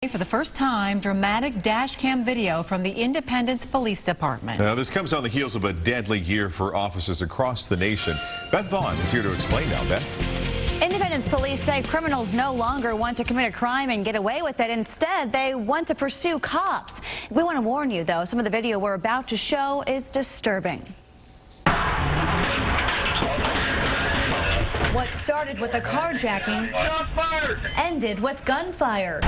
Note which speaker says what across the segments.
Speaker 1: For the first time, dramatic dash cam video from the Independence Police Department.
Speaker 2: Now, this comes on the heels of a deadly year for officers across the nation. Beth Vaughn is here to explain now. Beth?
Speaker 3: Independence police say criminals no longer want to commit a crime and get away with it. Instead, they want to pursue cops. We want to warn you, though, some of the video we're about to show is disturbing. What started with a carjacking ended with gunfire.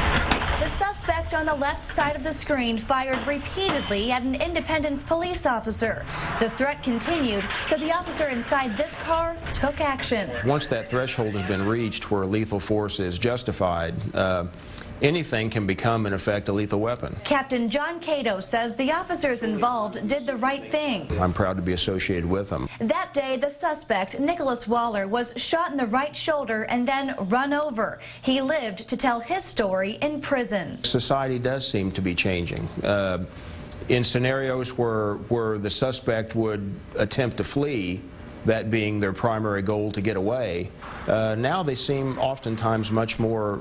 Speaker 3: The suspect on the left side of the screen fired repeatedly at an Independence police officer. The threat continued, so the officer inside this car took action.
Speaker 4: Once that threshold has been reached where lethal force is justified, anything can become, in effect, a lethal weapon.
Speaker 3: Captain Cato says the officers involved did the right thing.
Speaker 4: I'm proud to be associated with them.
Speaker 3: That day, the suspect, Nicholas Waller, was shot in the right shoulder and then run over. He lived to tell his story in prison.
Speaker 4: Society does seem to be changing. In scenarios where the suspect would attempt to flee, that being their primary goal to get away, now they seem oftentimes much more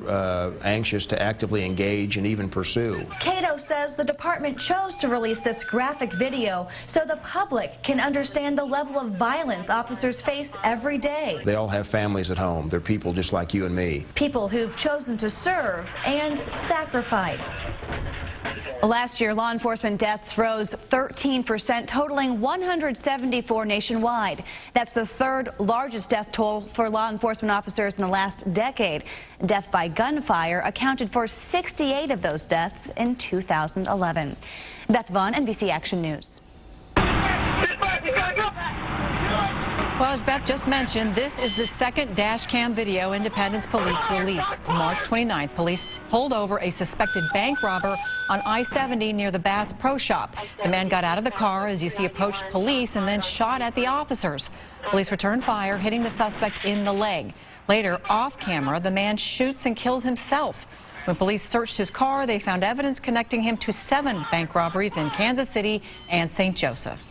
Speaker 4: anxious to actively engage and even pursue.
Speaker 3: Cato says the department chose to release this graphic video so the public can understand the level of violence officers face every day.
Speaker 4: They all have families at home. They're people just like you and me.
Speaker 3: People who've chosen to serve and sacrifice. Last year, law enforcement deaths rose 13%, totaling 174 nationwide. That's the third largest death toll for law enforcement officers in the last decade. Death by gunfire accounted for 68 of those deaths in 2011. Beth Vaughn, NBC Action News.
Speaker 1: Well, as Beth just mentioned, this is the second dash cam video Independence Police released. March 29th, police pulled over a suspected bank robber on I-70 near the Bass Pro Shop. The man got out of the car, as you see, approached police and then shot at the officers. Police returned fire, hitting the suspect in the leg. Later, off camera, the man shoots and kills himself. When police searched his car, they found evidence connecting him to 7 bank robberies in Kansas City and St. Joseph.